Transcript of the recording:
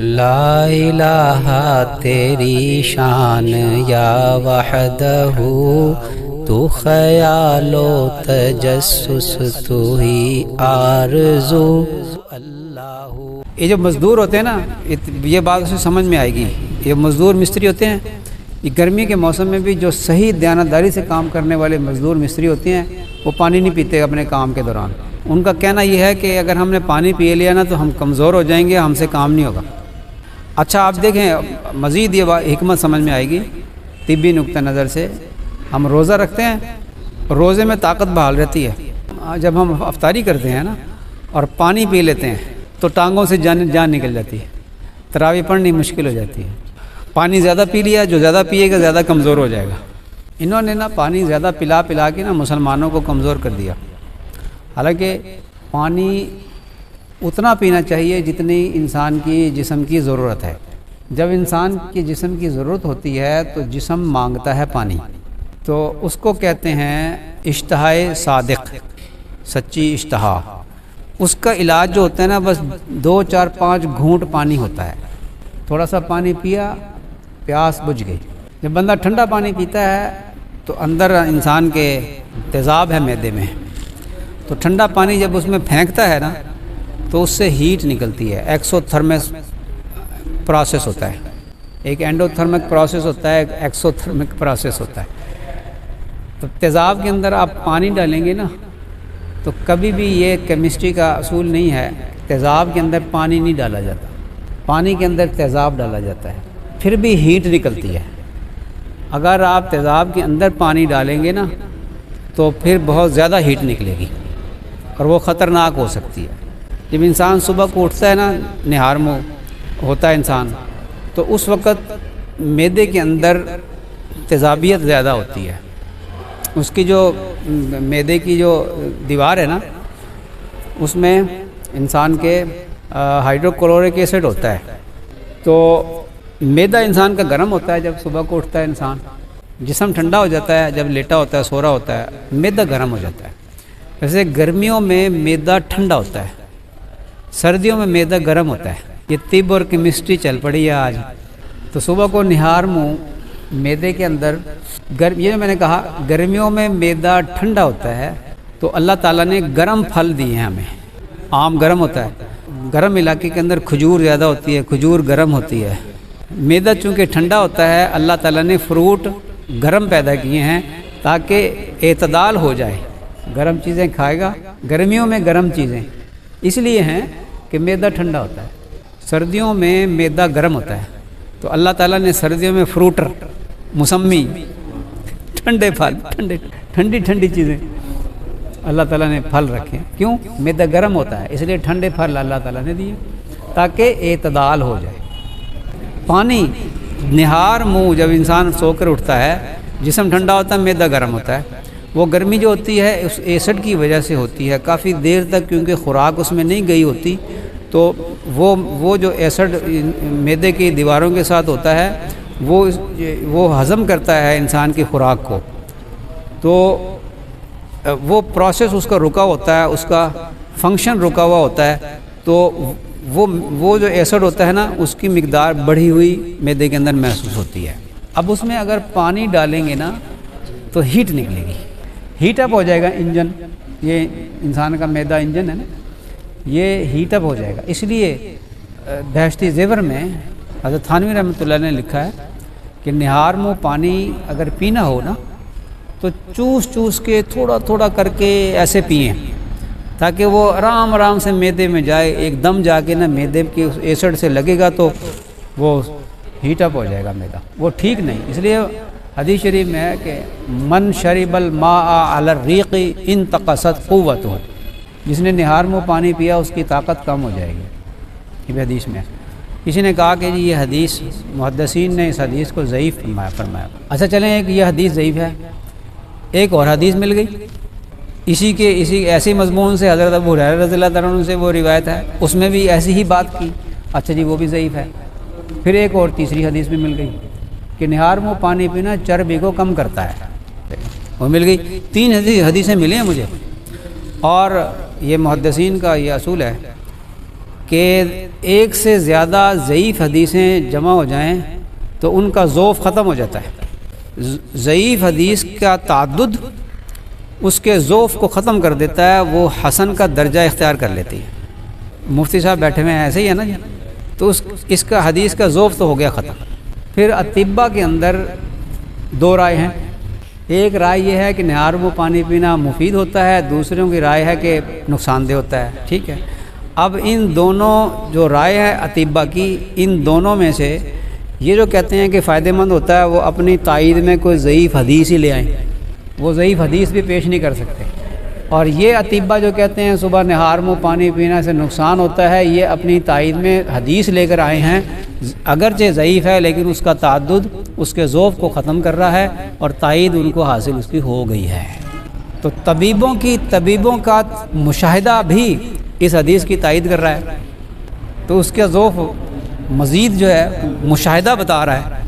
لا الہ تیری شان یا وحدہ، تو خیال و تجسس تو ہی آرزو اللہ۔ یہ جو مزدور ہوتے ہیں نا، یہ بات اسے سمجھ میں آئے گی۔ یہ مزدور مستری ہوتے ہیں، یہ گرمی کے موسم میں بھی جو صحیح دیانتداری سے کام کرنے والے مزدور مستری ہوتے ہیں، وہ پانی نہیں پیتے اپنے کام کے دوران۔ ان کا کہنا یہ ہے کہ اگر ہم نے پانی پی لیا نا تو ہم کمزور ہو جائیں گے، ہم سے کام نہیں ہوگا۔ اچھا آپ دیکھیں، مزید یہ حکمت سمجھ میں آئے گی طبی نقطہ نظر سے۔ ہم روزہ رکھتے ہیں، روزے میں طاقت بحال رہتی ہے۔ جب ہم افطاری کرتے ہیں نا اور پانی پی لیتے ہیں تو ٹانگوں سے جان نکل جاتی ہے، تراویح پڑھنی مشکل ہو جاتی ہے۔ پانی زیادہ پی لیا، جو زیادہ پیے گا زیادہ کمزور ہو جائے گا۔ انہوں نے نا پانی زیادہ پلا کے نا مسلمانوں کو کمزور کر دیا۔ حالانکہ پانی اتنا پینا چاہیے جتنی انسان کی جسم کی ضرورت ہے۔ جب انسان کی جسم کی ضرورت ہوتی ہے تو جسم مانگتا ہے پانی، تو اس کو کہتے ہیں اشتہائے صادق، سچی اشتہا۔ اس کا علاج جو ہوتا ہے نا، بس 2 4 5 گھونٹ پانی ہوتا ہے۔ تھوڑا سا پانی پیا، پیاس بجھ گئی۔ جب بندہ ٹھنڈا پانی پیتا ہے تو اندر انسان کے تیزاب ہے معدے میں، تو ٹھنڈا پانی جب اس میں پھینکتا ہے نا تو اس سے ہیٹ نکلتی ہے۔ ایکسوتھرمس پروسیس ہوتا ہے، ایک اینڈوتھرمک پروسیس ہوتا ہے، ایک ایکسوتھرمک پروسیس ہوتا ہے۔ تو تیزاب کے اندر آپ پانی ڈالیں گے نا تو کبھی بھی یہ کیمسٹری کا اصول نہیں ہے، تیزاب کے اندر پانی نہیں ڈالا جاتا، پانی کے اندر تیزاب ڈالا جاتا ہے، پھر بھی ہیٹ نکلتی ہے۔ اگر آپ تیزاب کے اندر پانی ڈالیں گے نا تو پھر بہت زیادہ ہیٹ نکلے گی اور وہ خطرناک ہو سکتی ہے۔ جب انسان صبح کو اٹھتا ہے نا، نہار منہ ہوتا ہے انسان، تو اس وقت معدے کے اندر تیزابیت زیادہ ہوتی ہے۔ اس کی جو معدے کی جو دیوار ہے نا، اس میں انسان کے ہائیڈروکلورک ایسڈ ہوتا ہے۔ تو معدہ انسان کا گرم ہوتا ہے جب صبح کو اٹھتا ہے انسان، جسم ٹھنڈا ہو جاتا ہے جب لیٹا ہوتا ہے، سو رہا ہوتا ہے، معدہ گرم ہو جاتا ہے۔ ویسے گرمیوں میں معدہ ٹھنڈا ہوتا ہے، سردیوں میں معدہ گرم ہوتا ہے۔ یہ طب اور کیمسٹری چل پڑی ہے آج۔ تو صبح کو نہار منہ معدے کے اندر یہ میں نے کہا گرمیوں میں معدہ ٹھنڈا ہوتا ہے، تو اللہ تعالیٰ نے گرم پھل دیے ہیں ہمیں۔ آم گرم ہوتا ہے، گرم علاقے کے اندر کھجور زیادہ ہوتی ہے، کھجور گرم ہوتی ہے۔ معدہ چونکہ ٹھنڈا ہوتا ہے، اللہ تعالیٰ نے فروٹ گرم پیدا کیے ہیں تاکہ اعتدال ہو جائے۔ گرم چیزیں کھائے گا، گرمیوں میں گرم چیزیں اس لیے ہیں کہ معدہ ٹھنڈا ہوتا ہے، سردیوں میں معدہ گرم ہوتا ہے۔ تو اللہ تعالیٰ نے سردیوں میں فروٹر، موسمی، ٹھنڈے پھل، ٹھنڈی چیزیں اللہ تعالیٰ نے پھل رکھے۔ کیوں؟ معدہ گرم ہوتا ہے، اس لیے ٹھنڈے پھل اللہ تعالیٰ نے دیے تاکہ اعتدال ہو جائے۔ پانی نہار منہ جب انسان سو کر اٹھتا ہے، جسم ٹھنڈا ہوتا ہے، معدہ گرم ہوتا ہے۔ وہ گرمی جو ہوتی ہے اس ایسڈ کی وجہ سے ہوتی ہے، کافی دیر تک کیونکہ خوراک اس میں نہیں گئی ہوتی، تو وہ جو ایسڈ معدے کی دیواروں کے ساتھ ہوتا ہے وہ ہضم کرتا ہے انسان کی خوراک کو، تو وہ پروسیس اس کا رکا ہوتا ہے، اس کا فنکشن رکا ہوا ہوتا ہے۔ تو وہ جو ایسڈ ہوتا ہے نا، اس کی مقدار بڑھی ہوئی معدے کے اندر محسوس ہوتی ہے۔ اب اس میں اگر پانی ڈالیں گے نا تو ہیٹ نکلے گی، ہیٹ اپ ہو جائے گا انجن، یہ انسان کا معدہ انجن ہے نا، یہ ہیٹ اپ ہو جائے گا۔ اس لیے بہشتی زیور میں حضرت تھانوی رحمۃ اللہ نے لکھا ہے کہ نہار منہ پانی اگر پینا ہو نا تو چوس کے تھوڑا تھوڑا کر کے ایسے پئیں تاکہ وہ آرام سے معدے میں جائے، ایک دم جا کے نا معدے کے ایسڈ سے لگے گا تو وہ ہیٹ اپ ہو جائے گا معدہ، وہ ٹھیک نہیں۔ اس لیے حدیث شریف میں ہے کہ من شرب الماء علی الریق انتقصت قوتہ، جس نے نہار منہ پانی پیا اس کی طاقت کم ہو جائے گی، یہ بھی حدیث میں ہے۔ کسی نے کہا کہ جی یہ حدیث، محدثین نے اس حدیث کو ضعیف فرمایا۔ اچھا چلیں، ایک یہ حدیث ضعیف ہے، ایک اور حدیث مل گئی اسی ایسی مضمون سے، حضرت ابو ہریرہ رضی اللہ تعالیٰ عنہ سے وہ روایت ہے، اس میں بھی ایسی ہی بات کی۔ اچھا جی وہ بھی ضعیف ہے۔ پھر ایک اور تیسری حدیث بھی مل گئی کہ نہار منہ پانی پینا چربی کو کم کرتا ہے، وہ مل گئی۔ 3 حدیثیں ملی ہیں مجھے، اور یہ محدثین کا یہ اصول ہے کہ ایک سے زیادہ ضعیف حدیثیں جمع ہو جائیں تو ان کا ذوف ختم ہو جاتا ہے۔ ضعیف حدیث کا تعدد اس کے ذوف کو ختم کر دیتا ہے، وہ حسن کا درجہ اختیار کر لیتی ہے۔ مفتی صاحب بیٹھے ہوئے ہیں، ایسے ہی ہے نا جی؟ تو اس کا حدیث کا ذوف تو ہو گیا ختم۔ پھر اطباء کے اندر دو رائے ہیں۔ ایک رائے یہ ہے کہ نہار میں پانی پینا مفید ہوتا ہے، دوسروں کی رائے ہے کہ نقصان دہ ہوتا ہے، ٹھیک ہے۔ اب ان دونوں جو رائے ہے اطباء کی، ان دونوں میں سے یہ جو کہتے ہیں کہ فائدہ مند ہوتا ہے، وہ اپنی تائید میں کوئی ضعیف حدیث ہی لے آئیں، وہ ضعیف حدیث بھی پیش نہیں کر سکتے۔ اور یہ اطباء جو کہتے ہیں صبح نہار میں پانی پینے سے نقصان ہوتا ہے، یہ اپنی تائید میں حدیث لے کر آئے ہیں، اگرچہ ضعیف ہے لیکن اس کا تعدد اس کے ذوف کو ختم کر رہا ہے اور تائید ان کو حاصل اس کی ہو گئی ہے۔ تو طبیبوں کا مشاہدہ بھی اس حدیث کی تائید کر رہا ہے، تو اس کا ذوف مزید جو ہے مشاہدہ بتا رہا ہے